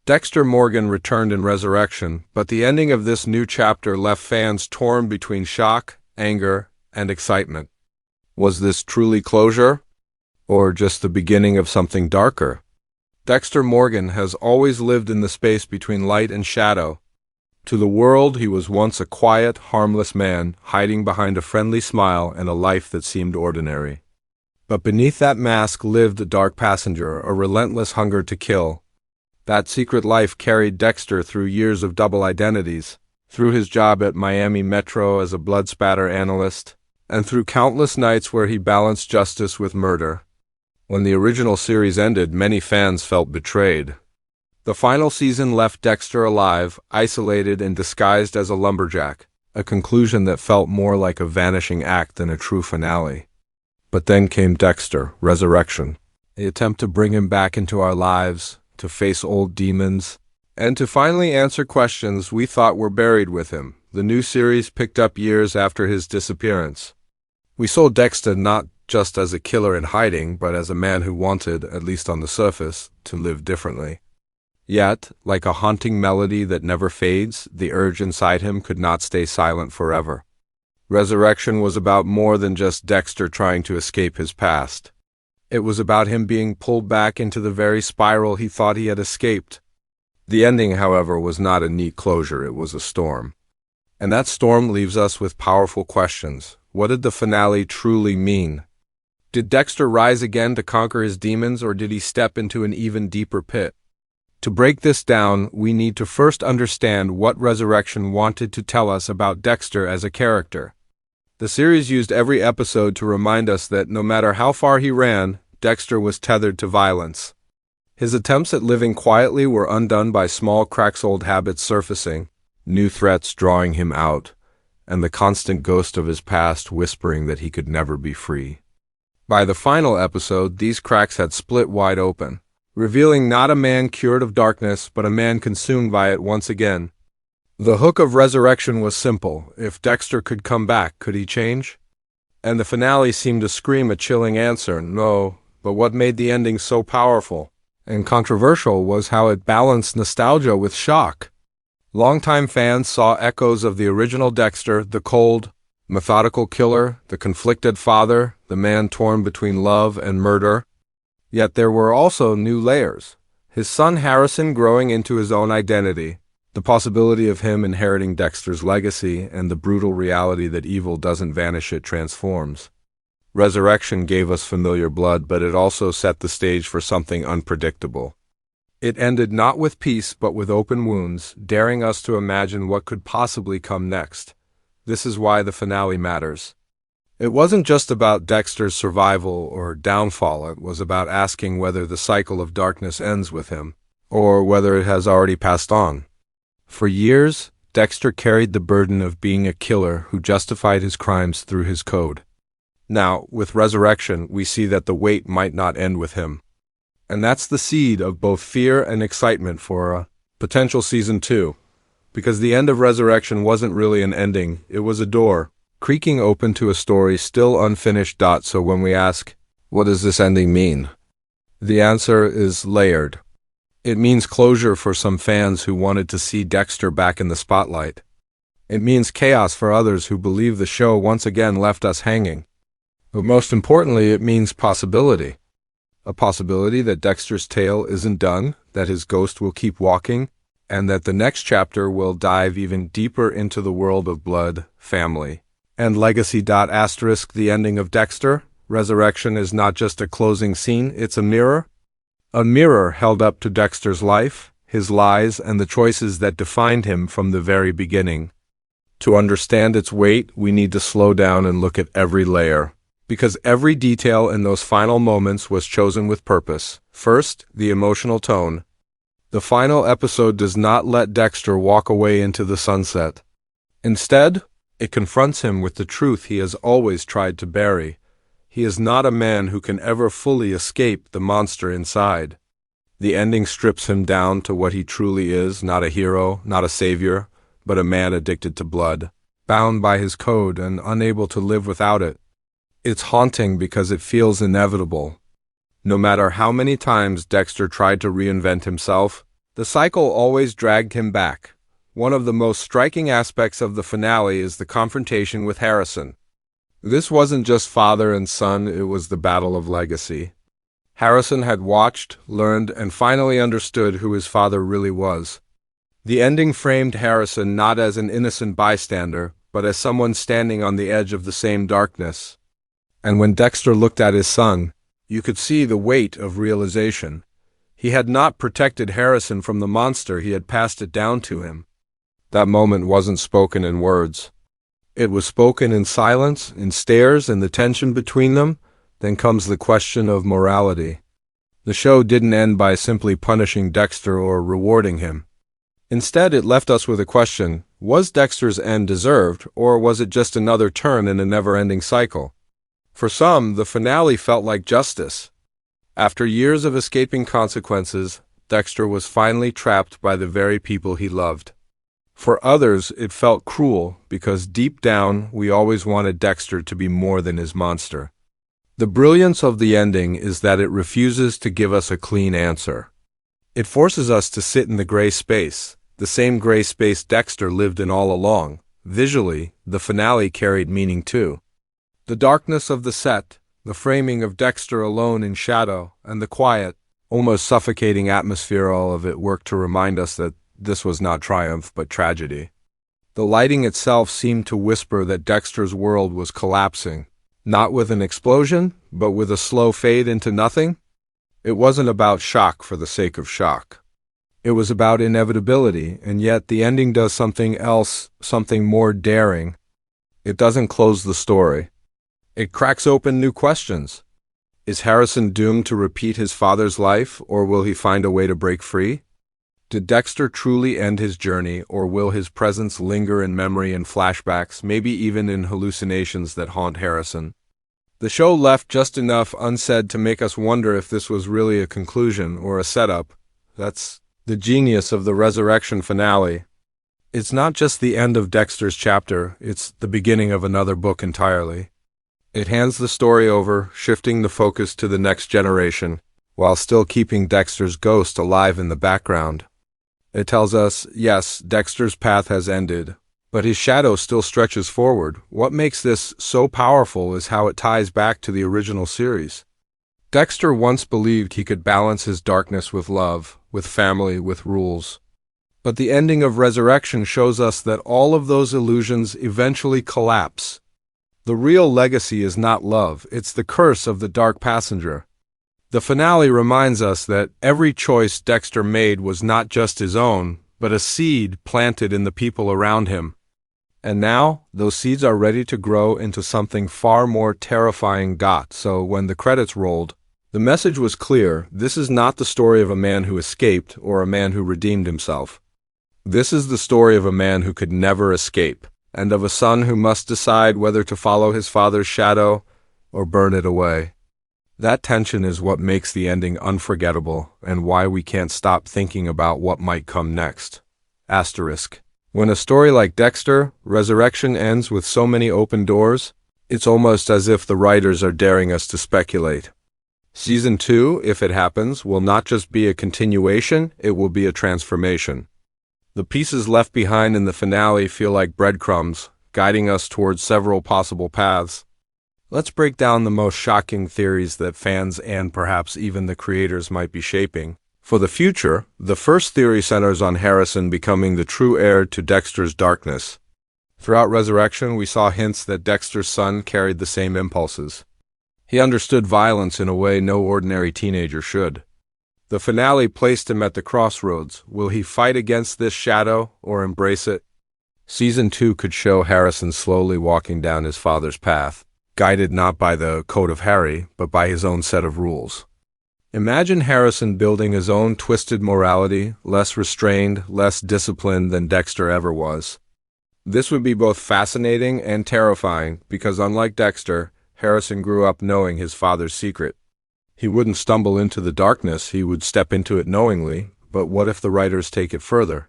Dexter Morgan returned in Resurrection, but the ending of this new chapter left fans torn between shock, anger, and excitement. Was this truly closure? Or just the beginning of something darker? Dexter Morgan has always lived in the space between light and shadow. To the world, he was once a quiet, harmless man, hiding behind a friendly smile and a life that seemed ordinary. But beneath that mask lived a dark passenger, a relentless hunger to kill. That secret life carried Dexter through years of double identities, through his job at Miami Metro as a blood spatter analyst, and through countless nights where he balanced justice with murder. When the original series ended, many fans felt betrayed. The final season left Dexter alive, isolated and disguised as a lumberjack, a conclusion that felt more like a vanishing act than a true finale. But then came Dexter Resurrection, the attempt to bring him back into our lives, to face old demons, and to finally answer questions we thought were buried with him. The new series picked up years after his disappearance. We saw Dexter not just as a killer in hiding, but as a man who wanted, at least on the surface, to live differently. Yet, like a haunting melody that never fades, the urge inside him could not stay silent forever. Resurrection was about more than just Dexter trying to escape his past. It was about him being pulled back into the very spiral he thought he had escaped. The ending, however, was not a neat closure, it was a storm. And that storm leaves us with powerful questions. What did the finale truly mean? Did Dexter rise again to conquer his demons, or did he step into an even deeper pit? To break this down, we need to first understand what Resurrection wanted to tell us about Dexter as a character. The series used every episode to remind us that no matter how far he ran, Dexter was tethered to violence. His attempts at living quietly were undone by small cracks, old habits surfacing, new threats drawing him out, and the constant ghost of his past whispering that he could never be free. By the final episode, these cracks had split wide open, revealing not a man cured of darkness, but a man consumed by it once again. The hook of Resurrection was simple. If Dexter could come back, could he change? And the finale seemed to scream a chilling answer, no. But what made the ending so powerful and controversial was how it balanced nostalgia with shock. Longtime fans saw echoes of the original Dexter, the cold, methodical killer, the conflicted father, the man torn between love and murder. Yet there were also new layers. His son Harrison growing into his own identity, the possibility of him inheriting Dexter's legacy, and the brutal reality that evil doesn't vanish, it transforms. Resurrection gave us familiar blood, but it also set the stage for something unpredictable. It ended not with peace, but with open wounds, daring us to imagine what could possibly come next. This is why the finale matters. It wasn't just about Dexter's survival or downfall, it was about asking whether the cycle of darkness ends with him, or whether it has already passed on. For years, Dexter carried the burden of being a killer who justified his crimes through his code. Now, with Resurrection, we see that the wait might not end with him. And that's the seed of both fear and excitement for a potential season 2. Because the end of Resurrection wasn't really an ending, it was a door, creaking open to a story still unfinished. So when we ask, what does this ending mean? The answer is layered. It means closure for some fans who wanted to see Dexter back in the spotlight. It means chaos for others who believe the show once again left us hanging. But most importantly, it means possibility. A possibility that Dexter's tale isn't done, that his ghost will keep walking, and that the next chapter will dive even deeper into the world of blood, family, and legacy. The ending of Dexter Resurrection is not just a closing scene, it's a mirror. A mirror held up to Dexter's life, his lies, and the choices that defined him from the very beginning. To understand its weight, we need to slow down and look at every layer, because every detail in those final moments was chosen with purpose. First, the emotional tone. The final episode does not let Dexter walk away into the sunset. Instead, it confronts him with the truth he has always tried to bury. He is not a man who can ever fully escape the monster inside. The ending strips him down to what he truly is, not a hero, not a savior, but a man addicted to blood, bound by his code and unable to live without it. It's haunting because it feels inevitable. No matter how many times Dexter tried to reinvent himself, The cycle always dragged him back. One of the most striking aspects of the finale is the confrontation with Harrison. This wasn't just father and son, it was the battle of legacy. Harrison had watched, learned, and finally understood who his father really was. The ending framed Harrison not as an innocent bystander, but as someone standing on the edge of the same darkness. And when Dexter looked at his son, you could see the weight of realization. He had not protected Harrison from the monster, he had passed it down to him. That moment wasn't spoken in words. It was spoken in silence, in stares, and the tension between them. Then comes the question of morality. The show didn't end by simply punishing Dexter or rewarding him. Instead, it left us with a question: was Dexter's end deserved, or was it just another turn in a never-ending cycle? For some, the finale felt like justice. After years of escaping consequences, Dexter was finally trapped by the very people he loved. For others, it felt cruel, because deep down, we always wanted Dexter to be more than his monster. The brilliance of the ending is that it refuses to give us a clean answer. It forces us to sit in the gray space, the same gray space Dexter lived in all along. Visually, the finale carried meaning too. The darkness of the set, the framing of Dexter alone in shadow, and the quiet, almost suffocating atmosphere, all of it worked to remind us that this was not triumph but tragedy. The lighting itself seemed to whisper that Dexter's world was collapsing, not with an explosion, but with a slow fade into nothing. It wasn't about shock for the sake of shock. It was about inevitability, and yet the ending does something else, something more daring. It doesn't close the story. It cracks open new questions. Is Harrison doomed to repeat his father's life, or will he find a way to break free? Did Dexter truly end his journey, or will his presence linger in memory and flashbacks, maybe even in hallucinations that haunt Harrison? The show left just enough unsaid to make us wonder if this was really a conclusion or a setup. That's the genius of the Resurrection finale. It's not just the end of Dexter's chapter, it's the beginning of another book entirely. It hands the story over, shifting the focus to the next generation, while still keeping Dexter's ghost alive in the background. It tells us, yes, Dexter's path has ended, but his shadow still stretches forward. What makes this so powerful is how it ties back to the original series. Dexter once believed he could balance his darkness with love, with family, with rules. But the ending of Resurrection shows us that all of those illusions eventually collapse. The real legacy is not love, it's the curse of the Dark Passenger. The finale reminds us that every choice Dexter made was not just his own, but a seed planted in the people around him. And now, those seeds are ready to grow into something far more terrifying. So when the credits rolled, the message was clear: this is not the story of a man who escaped or a man who redeemed himself. This is the story of a man who could never escape, and of a son who must decide whether to follow his father's shadow or burn it away. That tension is what makes the ending unforgettable and why we can't stop thinking about what might come next. Asterisk. When a story like Dexter Resurrection ends with so many open doors, it's almost as if the writers are daring us to speculate. Season 2, if it happens, will not just be a continuation, it will be a transformation. The pieces left behind in the finale feel like breadcrumbs, guiding us towards several possible paths. Let's break down the most shocking theories that fans and perhaps even the creators might be shaping. For the future, the first theory centers on Harrison becoming the true heir to Dexter's darkness. Throughout Resurrection, we saw hints that Dexter's son carried the same impulses. He understood violence in a way no ordinary teenager should. The finale placed him at the crossroads. Will he fight against this shadow or embrace it? Season 2 could show Harrison slowly walking down his father's path, guided not by the Code of Harry, but by his own set of rules. Imagine Harrison building his own twisted morality, less restrained, less disciplined than Dexter ever was. This would be both fascinating and terrifying because, unlike Dexter, Harrison grew up knowing his father's secret. He wouldn't stumble into the darkness, he would step into it knowingly, but what if the writers take it further?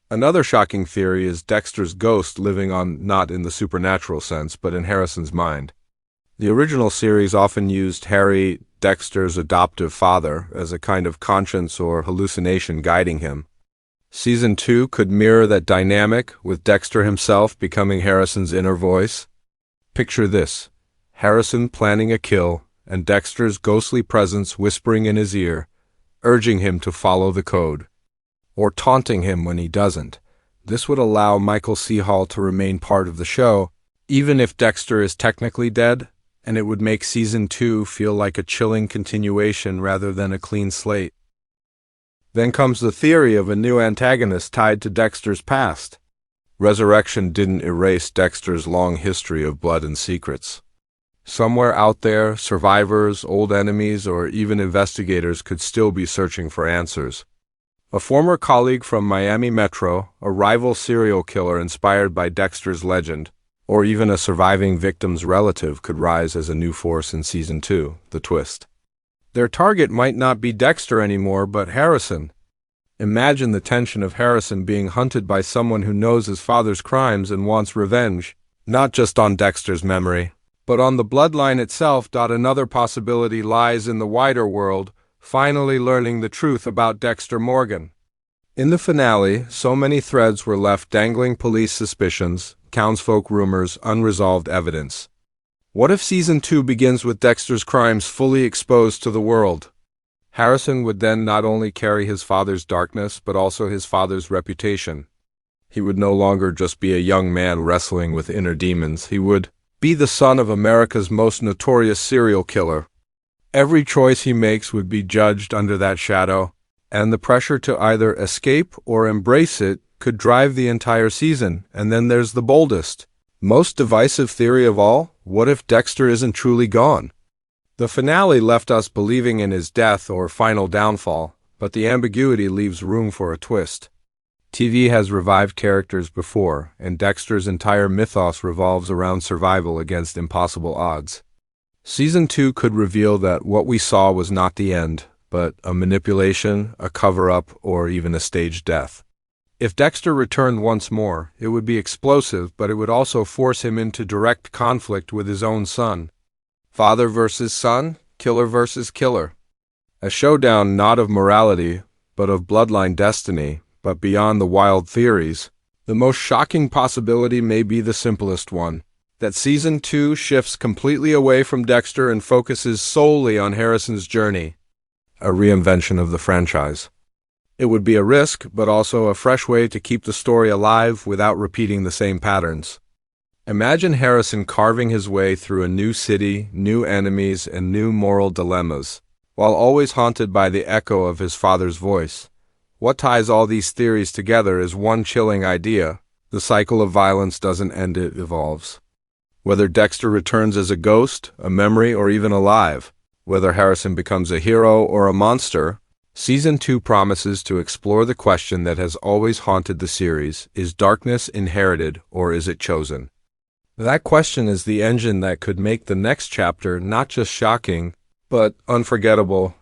Another shocking theory is Dexter's ghost living on not in the supernatural sense, but in Harrison's mind. The original series often used Harry Dexter's adoptive father, as a kind of conscience or hallucination guiding him. Season 2 could mirror that dynamic, with Dexter himself becoming Harrison's inner voice. Picture this: Harrison planning a kill, and Dexter's ghostly presence whispering in his ear, urging him to follow the code, or taunting him when he doesn't. This would allow Michael C. Hall to remain part of the show, even if Dexter is technically dead, and it would make Season 2 feel like a chilling continuation rather than a clean slate. Then comes the theory of a new antagonist tied to Dexter's past. Resurrection didn't erase Dexter's long history of blood and secrets. Somewhere out there, survivors, old enemies, or even investigators could still be searching for answers. A former colleague from Miami Metro, a rival serial killer inspired by Dexter's legend, or even a surviving victim's relative could rise as a new force in Season 2, the twist. Their target might not be Dexter anymore, but Harrison. Imagine the tension of Harrison being hunted by someone who knows his father's crimes and wants revenge, not just on Dexter's memory, but on the bloodline itself. Another possibility lies in the wider world, finally learning the truth about Dexter Morgan. In the finale, so many threads were left dangling: police suspicions, townsfolk rumors, unresolved evidence. What if Season 2 begins with Dexter's crimes fully exposed to the world? Harrison would then not only carry his father's darkness, but also his father's reputation. He would no longer just be a young man wrestling with inner demons. He would be the son of America's most notorious serial killer. Every choice he makes would be judged under that shadow, and the pressure to either escape or embrace it could drive the entire season. And then there's the boldest, most divisive theory of all: what if Dexter isn't truly gone? The finale left us believing in his death or final downfall, but the ambiguity leaves room for a twist. TV has revived characters before, and Dexter's entire mythos revolves around survival against impossible odds. Season 2 could reveal that what we saw was not the end, but a manipulation, a cover-up, or even a staged death. If Dexter returned once more, it would be explosive, but it would also force him into direct conflict with his own son. Father versus son, killer versus killer. A showdown not of morality, but of bloodline destiny. But beyond the wild theories, the most shocking possibility may be the simplest one: that Season 2 shifts completely away from Dexter and focuses solely on Harrison's journey. A reinvention of the franchise. It would be a risk, but also a fresh way to keep the story alive without repeating the same patterns. Imagine Harrison carving his way through a new city, new enemies, and new moral dilemmas, while always haunted by the echo of his father's voice. What ties all these theories together is one chilling idea: the cycle of violence doesn't end, it evolves. Whether Dexter returns as a ghost, a memory, or even alive, whether Harrison becomes a hero or a monster, Season 2 promises to explore the question that has always haunted the series: is darkness inherited or is it chosen? That question is the engine that could make the next chapter not just shocking, but unforgettable.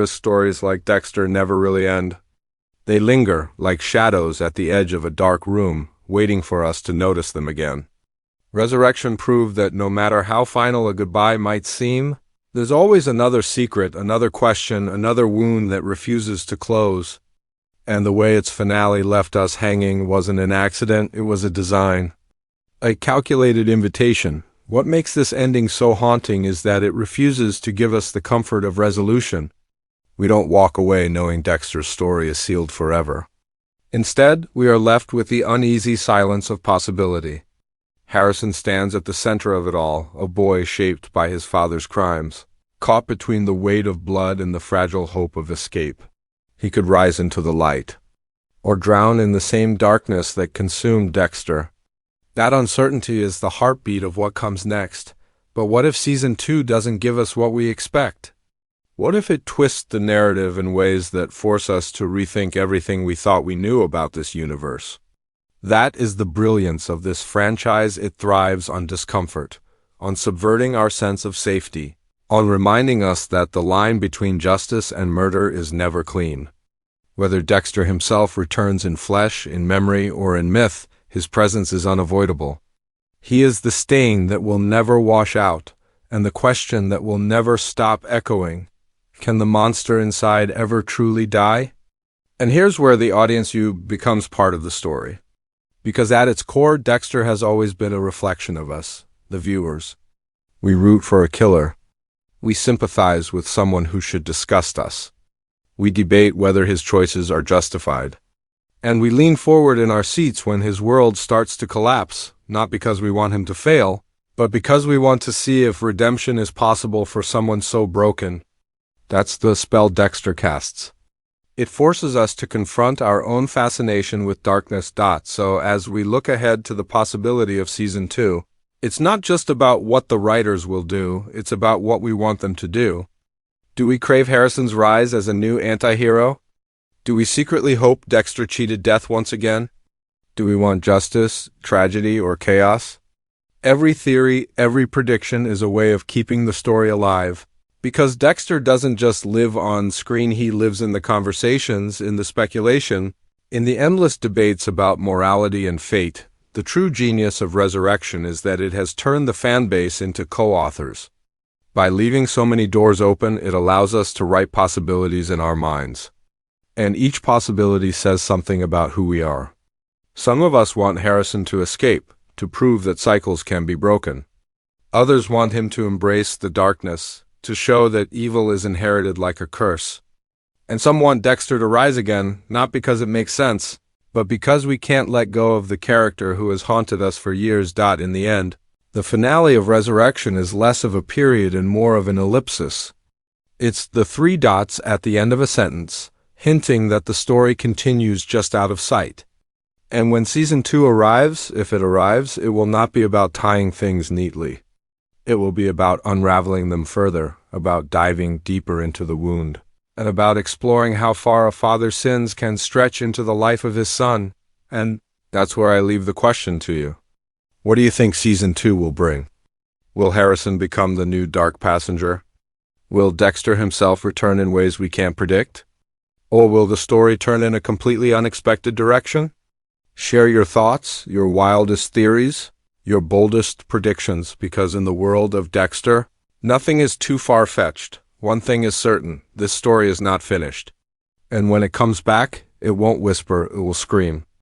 Stories like Dexter never really end. They linger like shadows at the edge of a dark room, waiting for us to notice them again. Resurrection proved that no matter how final a goodbye might seem, there's always another secret, another question, another wound that refuses to close. And the way its finale left us hanging wasn't an accident, it was a design. A calculated invitation. What makes this ending so haunting is that it refuses to give us the comfort of resolution. We don't walk away knowing Dexter's story is sealed forever. Instead, we are left with the uneasy silence of possibility. Harrison stands at the center of it all, a boy shaped by his father's crimes, caught between the weight of blood and the fragile hope of escape. He could rise into the light, or drown in the same darkness that consumed Dexter. That uncertainty is the heartbeat of what comes next. But what if Season 2 doesn't give us what we expect? What if it twists the narrative in ways that force us to rethink everything we thought we knew about this universe? That is the brilliance of this franchise. It thrives on discomfort, on subverting our sense of safety, on reminding us that the line between justice and murder is never clean. Whether Dexter himself returns in flesh, in memory, or in myth, his presence is unavoidable. He is the stain that will never wash out, and the question that will never stop echoing: can the monster inside ever truly die? And here's where the audience you becomes part of the story. Because at its core, Dexter has always been a reflection of us, the viewers. We root for a killer. We sympathize with someone who should disgust us. We debate whether his choices are justified. And we lean forward in our seats when his world starts to collapse, not because we want him to fail, but because we want to see if redemption is possible for someone so broken. That's the spell Dexter casts. It forces us to confront our own fascination with darkness. So as we look ahead to the possibility of Season 2, it's not just about what the writers will do, it's about what we want them to do. Do we crave Harrison's rise as a new anti-hero? Do we secretly hope Dexter cheated death once again? Do we want justice, tragedy, or chaos? Every theory, every prediction is a way of keeping the story alive. Because Dexter doesn't just live on screen, he lives in the conversations, in the speculation, in the endless debates about morality and fate. The true genius of Resurrection is that it has turned the fan base into co-authors. By leaving so many doors open, it allows us to write possibilities in our minds. And each possibility says something about who we are. Some of us want Harrison to escape, to prove that cycles can be broken. Others want him to embrace the darkness, to show that evil is inherited like a curse. And some want Dexter to rise again, not because it makes sense, but because we can't let go of the character who has haunted us for years. In the end, the finale of Resurrection is less of a period and more of an ellipsis. It's the 3 dots at the end of a sentence, hinting that the story continues just out of sight. And when Season 2 arrives, if it arrives, it will not be about tying things neatly. It will be about unraveling them further, about diving deeper into the wound, and about exploring how far a father's sins can stretch into the life of his son. And that's where I leave the question to you. What do you think Season 2 will bring? Will Harrison become the new Dark Passenger? Will Dexter himself return in ways we can't predict? Or will the story turn in a completely unexpected direction? Share your thoughts, your wildest theories, your boldest predictions, because in the world of Dexter, nothing is too far-fetched. One thing is certain: this story is not finished. And when it comes back, it won't whisper, it will scream.